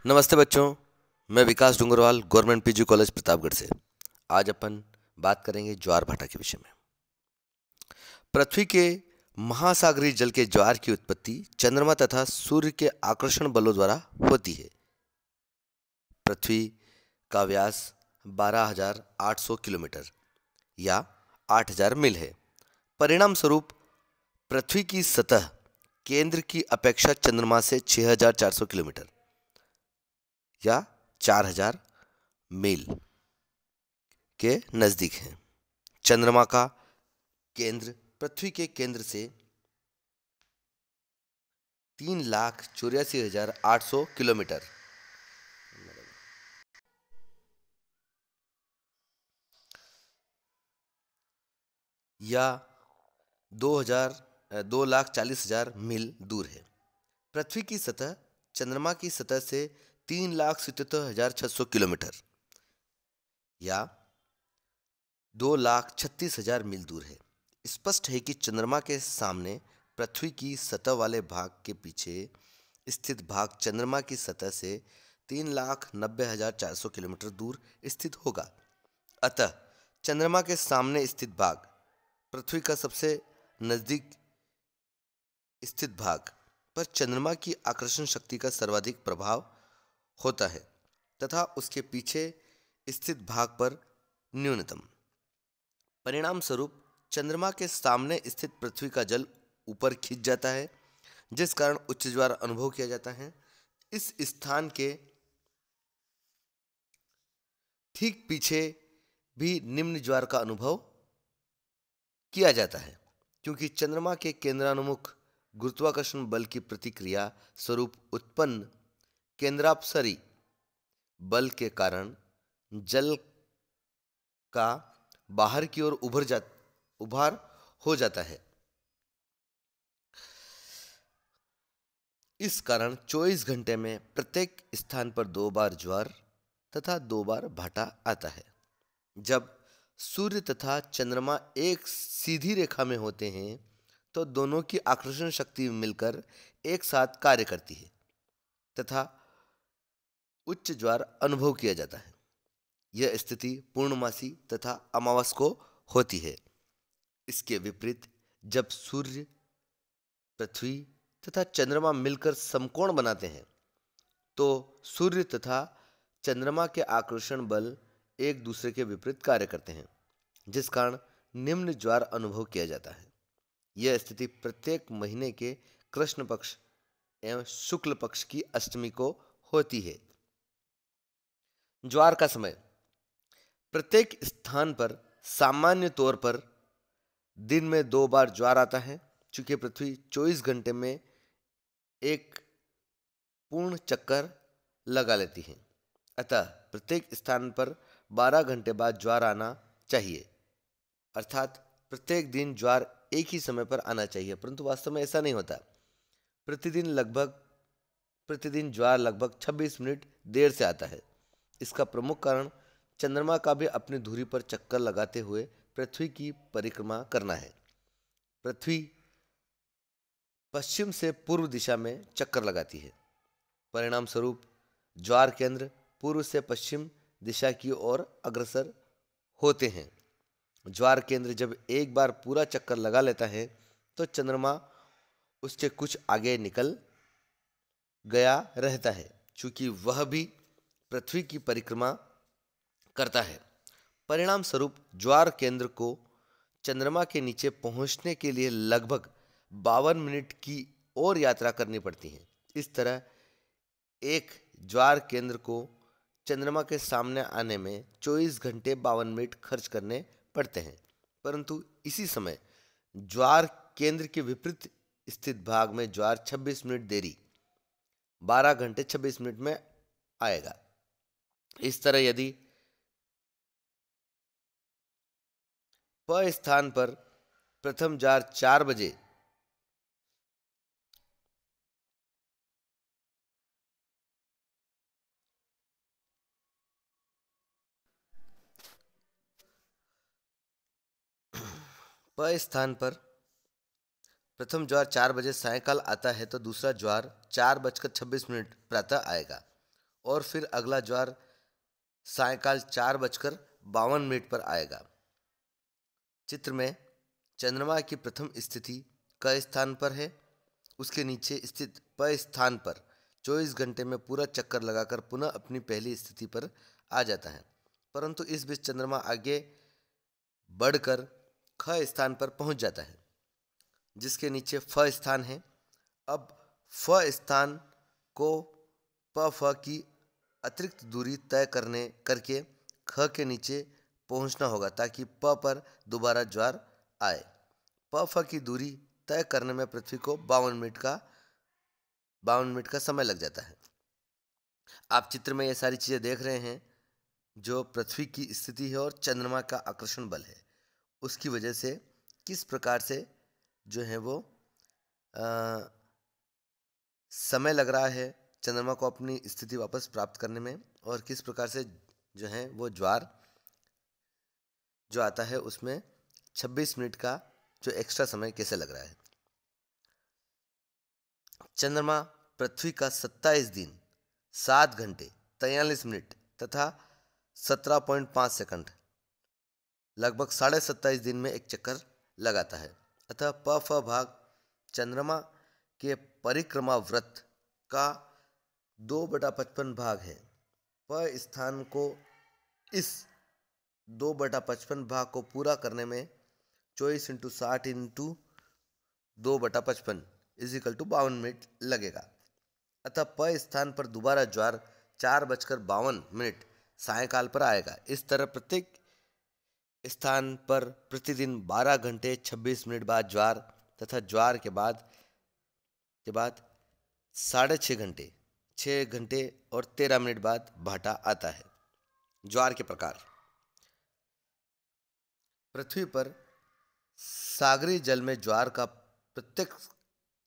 नमस्ते बच्चों, मैं Vikas Dungarwal government PG college Pratapgarh से। आज अपन बात करेंगे ज्वार भाटा के विषय में। पृथ्वी के महासागरीय जल के ज्वार की उत्पत्ति चंद्रमा तथा सूर्य के आकर्षण बलों द्वारा होती है। पृथ्वी का व्यास 12,800 किलोमीटर या 8,000 मील है। परिणाम स्वरूप पृथ्वी की सतह केंद्र की अपेक्षा चंद्रमा से 6,400 किलोमीटर या 4,000 मील के नज़दीक है। चंद्रमा का केंद्र पृथ्वी के केंद्र से 3,84,800 किलोमीटर या 2,40,000 मील दूर है। पृथ्वी की सतह चंद्रमा की सतह से 3,77,600 किलोमीटर या 2,36,000 मील दूर है। स्पष्ट है कि चंद्रमा के सामने पृथ्वी की सतह वाले भाग के पीछे स्थित भाग चंद्रमा की सतह से 3,90,400 किलोमीटर दूर स्थित होगा। अतः चंद्रमा के सामने स्थित भाग पृथ्वी का सबसे नजदीक स्थित भाग पर चंद्रमा की आकर्षण शक्ति का सर्वाधिक प्रभाव होता है तथा उसके पीछे स्थित भाग पर न्यूनतम। परिणाम स्वरूप चंद्रमा के सामने स्थित पृथ्वी का जल ऊपर खिंच जाता है, जिस कारण उच्च ज्वार अनुभव किया जाता है। इस स्थान के ठीक पीछे भी निम्न ज्वार का अनुभव किया जाता है, क्योंकि चंद्रमा के केंद्रानुमुख गुरुत्वाकर्षण बल की प्रतिक्रिया स्वरूप उत्पन्न केंद्रापसरी बल के कारण जल का बाहर की ओर उभार हो जाता है। इस कारण 24 घंटे में प्रत्येक स्थान पर 2 बार ज्वार तथा 2 बार भाटा आता है। जब सूर्य तथा चंद्रमा एक सीधी रेखा में होते हैं तो दोनों की आकर्षण शक्ति मिलकर एक साथ कार्य करती है तथा उच्च ज्वार अनुभव किया जाता है। यह स्थिति पूर्णमासी तथा अमावस को होती है। इसके विपरीत जब सूर्य, पृथ्वी तथा चंद्रमा मिलकर समकोण बनाते हैं तो सूर्य तथा चंद्रमा के आकर्षण बल एक दूसरे के विपरीत कार्य करते हैं, जिस कारण निम्न ज्वार अनुभव किया जाता है। यह स्थिति प्रत्येक महीने के कृष्ण पक्ष एवं शुक्ल पक्ष की अष्टमी को होती है। ज्वार का समय प्रत्येक स्थान पर सामान्य तौर पर दिन में 2 बार ज्वार आता है। चूंकि पृथ्वी 24 घंटे में एक पूर्ण चक्कर लगा लेती है, अतः प्रत्येक स्थान पर 12 घंटे बाद ज्वार आना चाहिए, अर्थात प्रत्येक दिन ज्वार एक ही समय पर आना चाहिए, परंतु वास्तव में ऐसा नहीं होता। प्रतिदिन ज्वार लगभग 26 मिनट देर से आता है। इसका प्रमुख कारण चंद्रमा का भी अपनी धुरी पर चक्कर लगाते हुए पृथ्वी की परिक्रमा करना है। पृथ्वी पश्चिम से पूर्व दिशा में चक्कर लगाती है। परिणाम स्वरूप ज्वार केंद्र पूर्व से पश्चिम दिशा की ओर अग्रसर होते हैं। ज्वार केंद्र जब एक बार पूरा चक्कर लगा लेता है तो चंद्रमा उससे कुछ आगे निकल गया रहता है, चूंकि वह भी पृथ्वी की परिक्रमा करता है। परिणाम स्वरूप ज्वार केंद्र को चंद्रमा के नीचे पहुंचने के लिए लगभग 52 मिनट की और यात्रा करनी पड़ती है। इस तरह एक ज्वार केंद्र को चंद्रमा के सामने आने में 24 घंटे 52 मिनट खर्च करने पड़ते हैं, परंतु इसी समय ज्वार केंद्र के विपरीत स्थित भाग में ज्वार 26 मिनट देरी 12 घंटे 26 मिनट में आएगा। इस तरह यदि प स्थान पर प्रथम ज्वार 4 बजे प स्थान पर प्रथम ज्वार 4 बजे सायंकाल आता है तो दूसरा ज्वार 4 बजकर 26 मिनट प्रातः आएगा और फिर अगला ज्वार सायकाल 4:52 पर आएगा। चित्र में चंद्रमा की प्रथम स्थिति क स्थान पर है। उसके नीचे स्थित प स्थान पर 24 घंटे में पूरा चक्कर लगाकर पुनः अपनी पहली स्थिति पर आ जाता है, परंतु इस बीच चंद्रमा आगे बढ़कर ख स्थान पर पहुंच जाता है, जिसके नीचे फ स्थान है। अब फ स्थान को प फ की अतिरिक्त दूरी तय करके ख के नीचे पहुंचना होगा ताकि प पर दोबारा ज्वार आए। प फ की दूरी तय करने में पृथ्वी को 52 मिनट का समय लग जाता है। आप चित्र में ये सारी चीज़ें देख रहे हैं, जो पृथ्वी की स्थिति है और चंद्रमा का आकर्षण बल है, उसकी वजह से किस प्रकार से जो है वो समय लग रहा है चंद्रमा को अपनी स्थिति वापस प्राप्त करने में, और किस प्रकार से जो है वो ज्वार जो आता है उसमें 26 मिनट का जो एक्स्ट्रा समय कैसे लग रहा है। चंद्रमा पृथ्वी का 27 दिन 7 घंटे 43 मिनट तथा 17.5 सेकंड लगभग 27.5 दिन में एक चक्कर लगाता है। अतः प फ भाग चंद्रमा के परिक्रमा व्रत का 2/55 भाग है। प स्थान को इस 2/55 भाग को पूरा करने में 24 × 60 × 2/55 = 52 मिनट लगेगा। अतः प स्थान पर दोबारा ज्वार 4:52 सायकाल पर आएगा। इस तरह प्रत्येक स्थान पर प्रतिदिन 12 घंटे 26 मिनट बाद ज्वार तथा ज्वार के बाद 6.5 घंटे 6 घंटे और 13 मिनट बाद भाटा आता है। ज्वार के प्रकार। पृथ्वी पर सागरीय जल में ज्वार का प्रत्यक्ष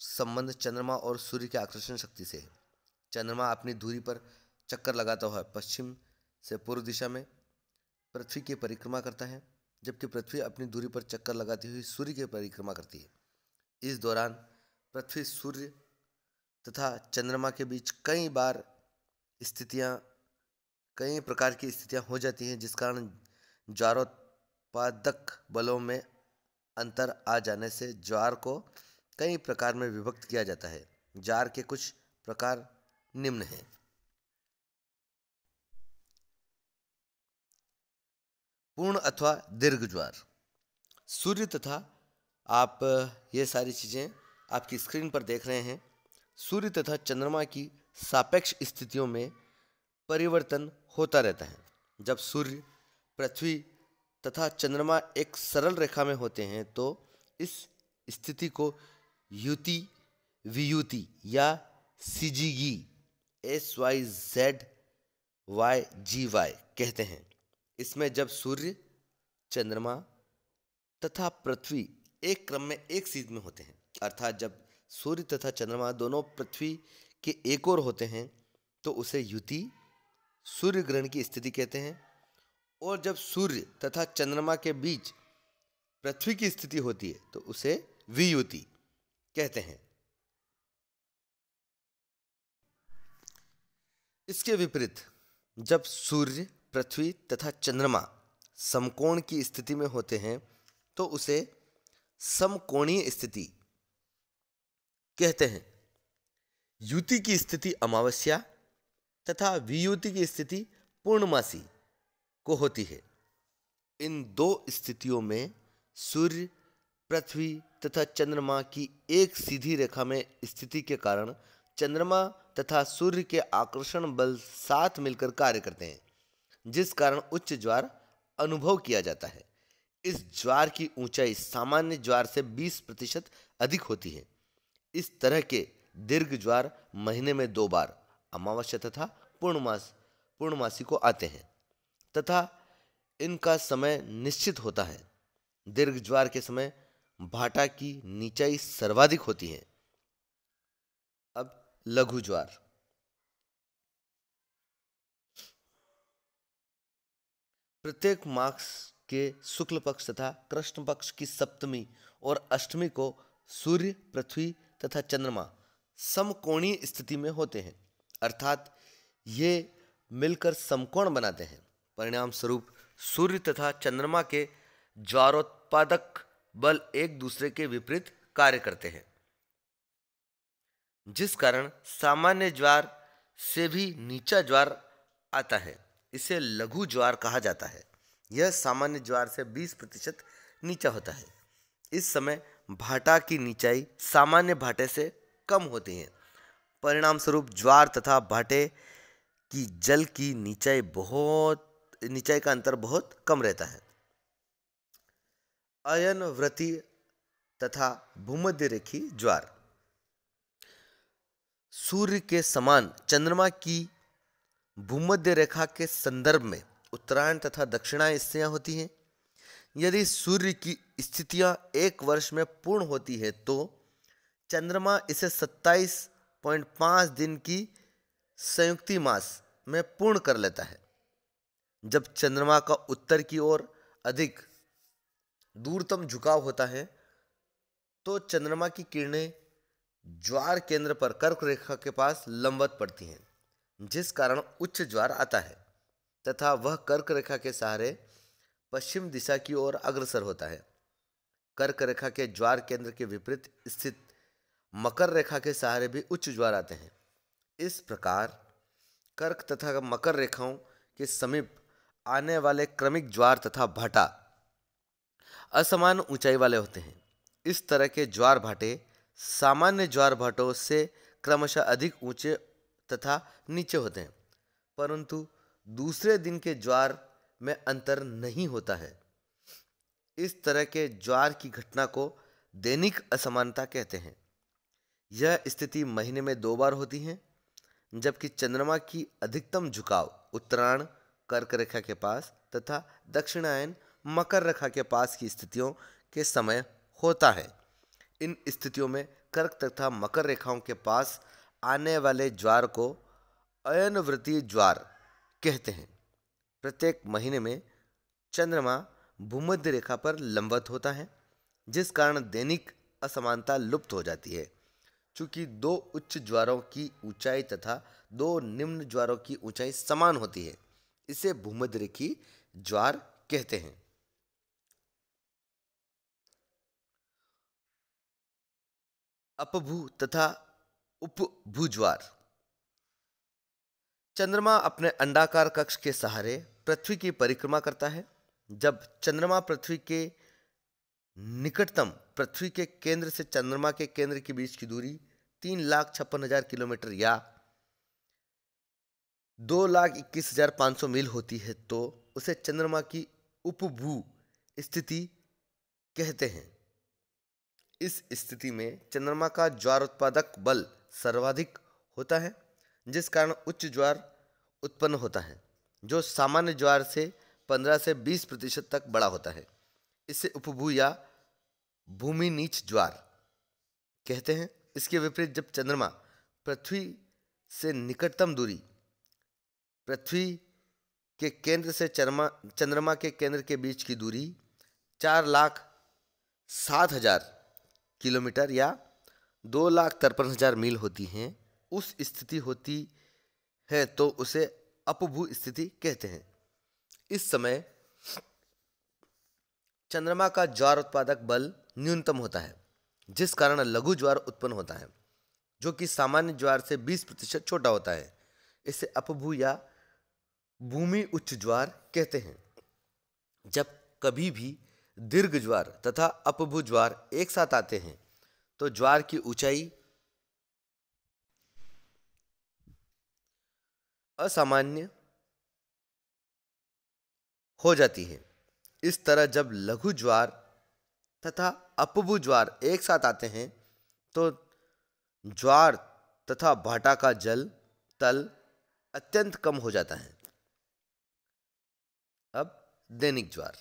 संबंध चंद्रमा और सूर्य के आकर्षण शक्ति से है। चंद्रमा अपनी धुरी पर चक्कर लगाता हुआ पश्चिम से पूर्व दिशा में पृथ्वी की परिक्रमा करता है, जबकि पृथ्वी अपनी धुरी पर चक्कर लगाती हुई सूर्य की परिक्रमा करती है। इस दौरान पृथ्वी, सूर्य तथा चंद्रमा के बीच कई प्रकार की स्थितियां हो जाती हैं, जिस कारण ज्वारोत्पादक बलों में अंतर आ जाने से ज्वार को कई प्रकार में विभक्त किया जाता है। ज्वार के कुछ प्रकार निम्न हैं। पूर्ण अथवा दीर्घ ज्वार। सूर्य तथा आप ये सारी चीज़ें आपकी स्क्रीन पर देख रहे हैं। सूर्य तथा चंद्रमा की सापेक्ष स्थितियों में परिवर्तन होता रहता है। जब सूर्य, पृथ्वी तथा चंद्रमा एक सरल रेखा में होते हैं तो इस स्थिति को युति, वियुति या सिजिगी SYZYGY कहते हैं। इसमें जब सूर्य, चंद्रमा तथा पृथ्वी एक क्रम में एक सीध में होते हैं, अर्थात जब सूर्य तथा चंद्रमा दोनों पृथ्वी के एक ओर होते हैं तो उसे युति, सूर्य ग्रहण की स्थिति कहते हैं। और जब सूर्य तथा चंद्रमा के बीच पृथ्वी की स्थिति होती है तो उसे वियुति कहते हैं। इसके विपरीत जब सूर्य, पृथ्वी तथा चंद्रमा समकोण की स्थिति में होते हैं तो उसे समकोणीय स्थिति कहते हैं। युति की स्थिति अमावस्या तथा वियुति की स्थिति पूर्णमासी को होती है। इन दो स्थितियों में सूर्य, पृथ्वी तथा चंद्रमा की एक सीधी रेखा में स्थिति के कारण चंद्रमा तथा सूर्य के आकर्षण बल साथ मिलकर कार्य करते हैं, जिस कारण उच्च ज्वार अनुभव किया जाता है। इस ज्वार की ऊंचाई सामान्य ज्वार से 20% अधिक होती है। इस तरह के दीर्घ ज्वार महीने में 2 बार अमावस्या तथा पूर्णमासी को आते हैं तथा इनका समय निश्चित होता है। दीर्घ ज्वार के समय भाटा की नीचाई सर्वाधिक होती है। अब लघु ज्वार। प्रत्येक मास के शुक्ल पक्ष तथा कृष्ण पक्ष की सप्तमी और अष्टमी को सूर्य, पृथ्वी तथा चंद्रमा समकोणीय स्थिति में होते हैं, अर्थात ये मिलकर समकोण बनाते हैं। परिणाम स्वरूप सूर्य तथा चंद्रमा के ज्वारोत्पादक बल एक दूसरे के विपरीत कार्य करते हैं, जिस कारण सामान्य ज्वार से भी नीचा ज्वार आता है। इसे लघु ज्वार कहा जाता है। यह सामान्य ज्वार से 20% नीचा होता है। इस समय भाटा की नीचाई सामान्य भाटे से कम होती है। परिणाम स्वरूप ज्वार तथा भाटे की जल की नीचाई का अंतर बहुत कम रहता है। अयनवृत्तीय तथा भूमध्य रेखी ज्वार। सूर्य के समान चंद्रमा की भूमध्य रेखा के संदर्भ में उत्तरायण तथा दक्षिणायन स्थितियां होती हैं। यदि सूर्य की स्थितियां एक वर्ष में पूर्ण होती है तो चंद्रमा इसे 27.5 दिन की संयुक्ति मास में पूर्ण कर लेता है। जब चंद्रमा का उत्तर की ओर अधिक दूरतम झुकाव होता है तो चंद्रमा की किरणें ज्वार केंद्र पर कर्क रेखा के पास लंबवत पड़ती हैं, जिस कारण उच्च ज्वार आता है तथा वह कर्क रेखा के सहारे पश्चिम दिशा की ओर अग्रसर होता है। कर्क रेखा के ज्वार केंद्र के विपरीत स्थित मकर रेखा के सहारे भी उच्च ज्वार आते हैं। इस प्रकार कर्क तथा मकर रेखाओं के समीप आने वाले क्रमिक ज्वार तथा भाटा असमान ऊंचाई वाले होते हैं। इस तरह के ज्वार भाटे सामान्य ज्वार भाटों से क्रमशः अधिक ऊंचे तथा नीचे होते हैं, परंतु दूसरे दिन के ज्वार में अंतर नहीं होता है। इस तरह के ज्वार की घटना को दैनिक असमानता कहते हैं। यह स्थिति महीने में 2 बार होती है, जबकि चंद्रमा की अधिकतम झुकाव उत्तरायण कर्क रेखा के पास तथा दक्षिणायन मकर रेखा के पास की स्थितियों के समय होता है। इन स्थितियों में कर्क तथा मकर रेखाओं के पास आने वाले ज्वार को अयनवृत्तीय ज्वार कहते हैं। प्रत्येक महीने में चंद्रमा भूमध्य रेखा पर लंबवत होता है, जिस कारण दैनिक असमानता लुप्त हो जाती है। चूंकि 2 उच्च ज्वारों की ऊंचाई तथा 2 निम्न ज्वारों की ऊंचाई समान होती है, इसे भूमध्य रेखी ज्वार कहते हैं। अपभू तथा उपभू ज्वार। चंद्रमा अपने अंडाकार कक्ष के सहारे पृथ्वी की परिक्रमा करता है। जब चंद्रमा पृथ्वी के निकटतम पृथ्वी के केंद्र से चंद्रमा के केंद्र के बीच की दूरी 3,56,000 किलोमीटर या 2,21,500 मील होती है तो उसे चंद्रमा की उपभू स्थिति कहते हैं। इस स्थिति में चंद्रमा का ज्वार उत्पादक बल सर्वाधिक होता है, जिस कारण उच्च ज्वार उत्पन्न होता है, जो सामान्य ज्वार से 15 से 20% तक बड़ा होता है। इसे उपभू या भूमि नीच ज्वार कहते हैं। इसके विपरीत जब चंद्रमा पृथ्वी से निकटतम दूरी पृथ्वी के केंद्र से चंद्रमा के केंद्र के बीच की दूरी 4,07,000 किलोमीटर या 2,53,000 मील होती है, उस स्थिति होती है तो उसे अपभू स्थिति कहते हैं। इस समय चंद्रमा का ज्वार उत्पादक बल न्यूनतम होता है, जिस कारण लघु ज्वार उत्पन्न होता है, जो कि सामान्य ज्वार से 20% छोटा होता है। इसे अपभू या भूमि उच्च ज्वार कहते हैं। जब कभी भी दीर्घ ज्वार तथा अपभू ज्वार एक साथ आते हैं तो ज्वार की ऊंचाई असामान्य हो जाती है। इस तरह जब लघु ज्वार तथा अपभू ज्वार एक साथ आते हैं तो ज्वार तथा भाटा का जल तल अत्यंत कम हो जाता है। अब दैनिक ज्वार।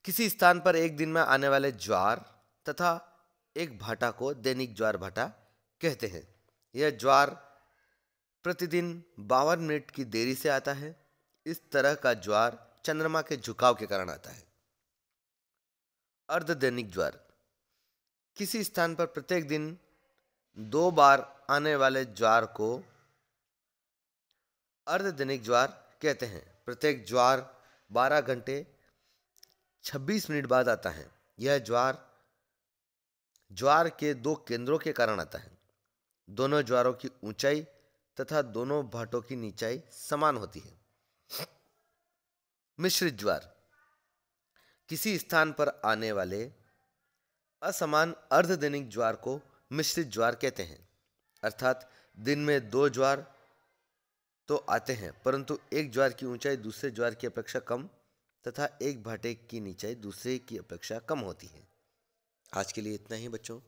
किसी स्थान पर एक दिन में आने वाले ज्वार तथा एक भाटा को दैनिक ज्वार भाटा कहते हैं। यह ज्वार प्रतिदिन 52 मिनट की देरी से आता है। इस तरह का ज्वार चंद्रमा के झुकाव के कारण आता है। अर्ध दैनिक ज्वार। किसी स्थान पर प्रत्येक दिन 2 बार आने वाले ज्वार को अर्धदैनिक ज्वार कहते हैं। प्रत्येक ज्वार 12 घंटे 26 मिनट बाद आता है। यह ज्वार के दो केंद्रों के कारण आता है। दोनों ज्वारों की ऊंचाई तथा दोनों भाटों की निचाई समान होती है। मिश्रित ज्वार किसी स्थान पर आने वाले असमान अर्धदैनिक ज्वार को मिश्रित ज्वार कहते हैं। अर्थात दिन में 2 ज्वार तो आते हैं, परंतु एक ज्वार की ऊंचाई दूसरे ज्वार की अपेक्षा कम तथा एक भाटे की निचाई दूसरे की अपेक्षा कम होती है। आज के लिए इतना ही बच्चों।